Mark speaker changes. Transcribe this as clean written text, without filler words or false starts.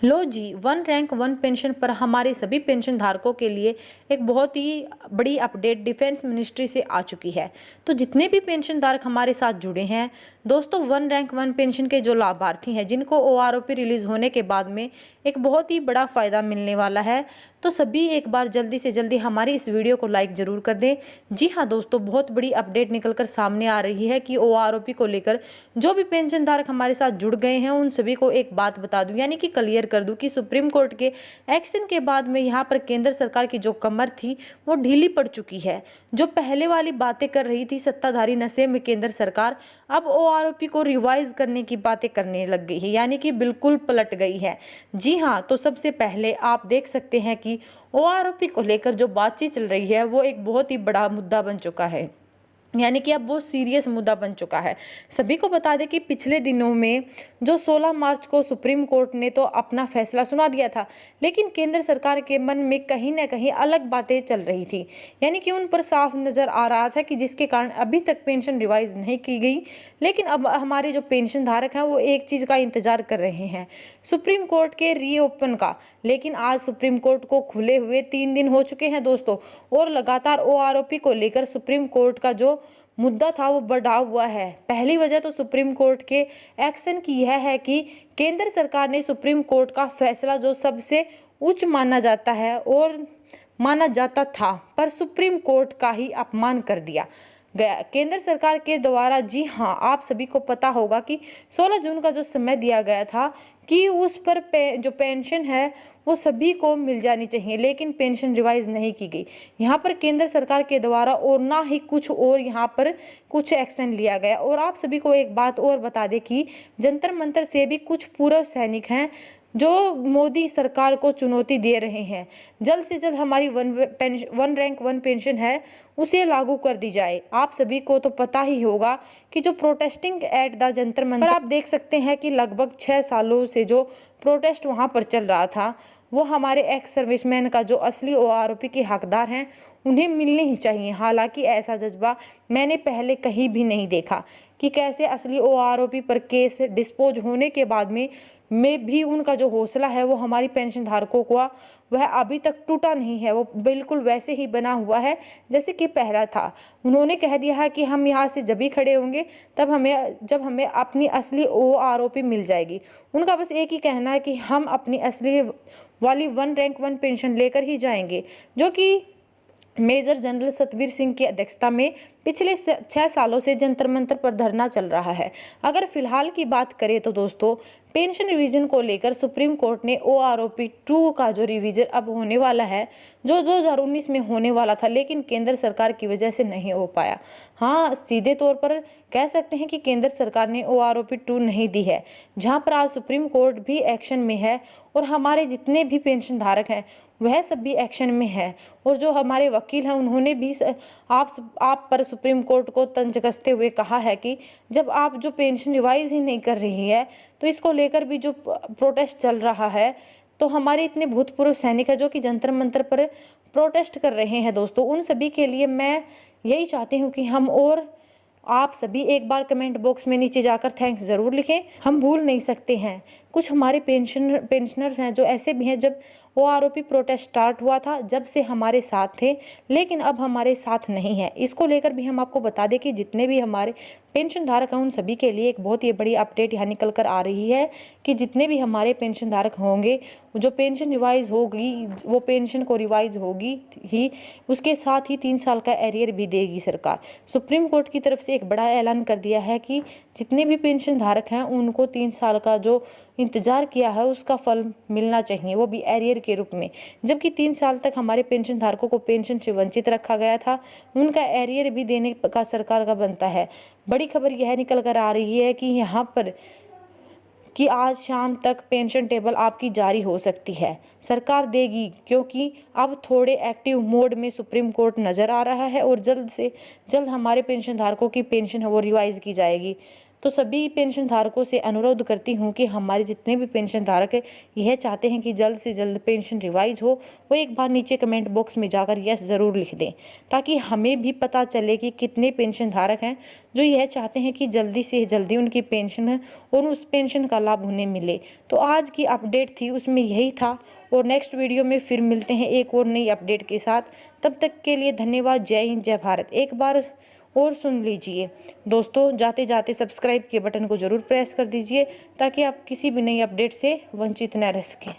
Speaker 1: लो जी, one rank one pension पर हमारे सभी पेंशन धारकों के लिए एक बहुत ही बड़ी अपडेट डिफेंस मिनिस्ट्री से आ चुकी है। तो जितने भी पेंशन धारक हमारे साथ जुड़े हैं दोस्तों, वन रैंक वन पेंशन के जो लाभार्थी हैं जिनको ओआरओपी रिलीज होने के बाद में एक बहुत ही बड़ा फायदा मिलने वाला है, तो सभी एक बार जल्दी से जल्दी हमारी इस वीडियो को लाइक जरूर कर दें। जी हाँ दोस्तों, बहुत बड़ी अपडेट निकलकर सामने आ रही है कि ओआरओपी को लेकर जो भी पेंशन धारक हमारे साथ जुड़ गए हैं उन सभी को एक बात बता दूं, यानी कि क्लियर कर दूं कि सुप्रीम कोर्ट के एक्शन के बाद में यहाँ पर केंद्र सरकार की जो कमर थी वो ढीली पड़ चुकी है। जो पहले वाली बातें कर रही थी सत्ताधारी नशे में केंद्र सरकार, अब ओआरओपी को रिवाइज करने की बातें करने लग गई है, यानी कि बिल्कुल पलट गई है। जी हाँ, तो सबसे पहले आप देख सकते हैं कि ओआरओपी को लेकर जो बातचीत चल रही है वो एक बहुत ही बड़ा मुद्दा बन चुका है, यानी कि अब वो सीरियस मुद्दा बन चुका है। सभी को बता दें कि पिछले दिनों में जो 16 मार्च को सुप्रीम कोर्ट ने तो अपना फैसला सुना दिया था, लेकिन केंद्र सरकार के मन में कहीं ना कहीं अलग बातें चल रही थी, यानी कि उन पर साफ नजर आ रहा था कि जिसके कारण अभी तक पेंशन रिवाइज नहीं की गई। लेकिन अब हमारे जो पेंशन धारक हैं वो एक चीज़ का इंतजार कर रहे हैं, सुप्रीम कोर्ट के रीओपन का। लेकिन आज सुप्रीम कोर्ट को खुले हुए 3 दिन हो चुके हैं दोस्तों, और लगातार ओआरओपी को लेकर सुप्रीम कोर्ट का जो मुद्दा था वो बढ़ा हुआ है। पहली वजह तो सुप्रीम कोर्ट के एक्शन की यह है कि केंद्र सरकार ने सुप्रीम कोर्ट का फैसला जो सबसे उच्च माना जाता है और माना जाता था, पर सुप्रीम कोर्ट का ही अपमान कर दिया गया केंद्र सरकार के द्वारा। जी हाँ, आप सभी को पता होगा कि 16 जून का जो समय दिया गया था कि उस पर जो पेंशन है वो सभी को मिल जानी चाहिए, लेकिन पेंशन रिवाइज नहीं की गई यहाँ पर केंद्र सरकार के द्वारा, और ना ही कुछ और यहाँ पर कुछ एक्शन लिया गया। और आप सभी को एक बात और बता दें कि जंतर मंतर से भी कुछ पूर्व सैनिक हैं जो मोदी सरकार को चुनौती दे रहे हैं, जल्द से जल्द हमारी वन रैंक वन पेंशन है उसे लागू कर दी जाए। आप सभी को तो पता ही होगा कि जो protesting at the Jantar Mantar आप देख सकते हैं कि लगभग 6 सालों से जो प्रोटेस्ट वहां पर चल रहा था, वो हमारे एक्स सर्विसमैन का जो असली ओआरओपी के हकदार हैं उन्हें मिलने ही चाहिए। हालांकि ऐसा जज्बा मैंने पहले कहीं भी नहीं देखा कि कैसे असली ओआरओपी पर केस डिस्पोज होने के बाद में भी उनका जो हौसला है वो हमारी पेंशन धारकों का वह अभी तक टूटा नहीं है, वो बिल्कुल वैसे ही बना हुआ है जैसे कि पहला था। उन्होंने कह दिया है कि हम यहाँ से जब भी खड़े होंगे जब हमें अपनी असली ओआरओपी मिल जाएगी। उनका बस एक ही कहना है कि हम अपनी असली वाली वन रैंक वन पेंशन लेकर ही जाएंगे, जो कि मेजर जनरल सतबीर सिंह की अध्यक्षता में पिछले 6 सालों से जंतर मंतर पर धरना चल रहा है। अगर फिलहाल की बात करें तो दोस्तों, पेंशन रिवीजन को लेकर सुप्रीम कोर्ट ने ओआरओपी 2 का जो रिवीजन अब होने वाला है, जो 2019 में होने वाला था, लेकिन केंद्र सरकार की वजह से नहीं हो पाया। हाँ, सीधे तौर पर कह सकते हैं कि केंद्र सरकार ने ओआरओपी 2 नहीं दी है, जहां पर आज सुप्रीम कोर्ट भी एक्शन में है और हमारे जितने भी पेंशन धारक हैं वह सब भी एक्शन में है। और जो हमारे वकील हैं उन्होंने भी आप पर सुप्रीम कोर्ट को तंज कसते हुए कहा है कि जब आप जो पेंशन रिवाइज ही नहीं कर रही है तो इसको लेकर भी जो प्रोटेस्ट चल रहा है, तो हमारे इतने भूतपूर्व सैनिक हैं जो कि जंतर मंतर पर प्रोटेस्ट कर रहे हैं दोस्तों, उन सभी के लिए मैं यही चाहती हूँ कि हम और आप सभी एक बार कमेंट बॉक्स में नीचे जाकर थैंक्स ज़रूर लिखें। हम भूल नहीं सकते हैं कुछ हमारे पेंशनर्स हैं जो ऐसे भी हैं जब ओआरओपी प्रोटेस्ट स्टार्ट हुआ था जब से हमारे साथ थे, लेकिन अब हमारे साथ नहीं है। इसको लेकर भी हम आपको बता दें कि जितने भी हमारे पेंशन धारक हैं उन सभी के लिए एक बहुत ही बड़ी अपडेट यहाँ निकल कर आ रही है कि जितने भी हमारे पेंशन धारक होंगे, जो पेंशन रिवाइज होगी वो पेंशन को रिवाइज होगी ही, उसके साथ ही 3 साल का एरियर भी देगी सरकार। सुप्रीम कोर्ट की तरफ से एक बड़ा ऐलान कर दिया है कि जितने भी पेंशन धारक हैं उनको 3 साल का जो इंतजार किया है उसका फल मिलना चाहिए, वो भी एरियर के रूप में। जबकि 3 साल तक हमारे पेंशन धारकों को पेंशन से वंचित रखा गया था, उनका एरियर भी देने का सरकार का बनता है। बड़ी खबर यह निकल कर आ रही है कि यहाँ पर कि आज शाम तक पेंशन टेबल आपकी जारी हो सकती है, सरकार देगी, क्योंकि अब थोड़े एक्टिव मोड में सुप्रीम कोर्ट नज़र आ रहा है और जल्द से जल्द हमारे पेंशन धारकों की पेंशन है वो रिवाइज की जाएगी। तो सभी पेंशन धारकों से अनुरोध करती हूँ कि हमारे जितने भी पेंशन धारक है यह चाहते हैं कि जल्द से जल्द पेंशन रिवाइज हो, वो एक बार नीचे कमेंट बॉक्स में जाकर यस ज़रूर लिख दें, ताकि हमें भी पता चले कि कितने पेंशन धारक हैं जो यह चाहते हैं कि जल्दी से जल्दी उनकी पेंशन है और उस पेंशन का लाभ उन्हें मिले। तो आज की अपडेट थी उसमें यही था, और नेक्स्ट वीडियो में फिर मिलते हैं एक और नई अपडेट के साथ। तब तक के लिए धन्यवाद। जय हिंद, जय भारत। एक बार और सुन लीजिए दोस्तों, जाते जाते सब्सक्राइब के बटन को ज़रूर प्रेस कर दीजिए, ताकि आप किसी भी नई अपडेट से वंचित न रह सकें।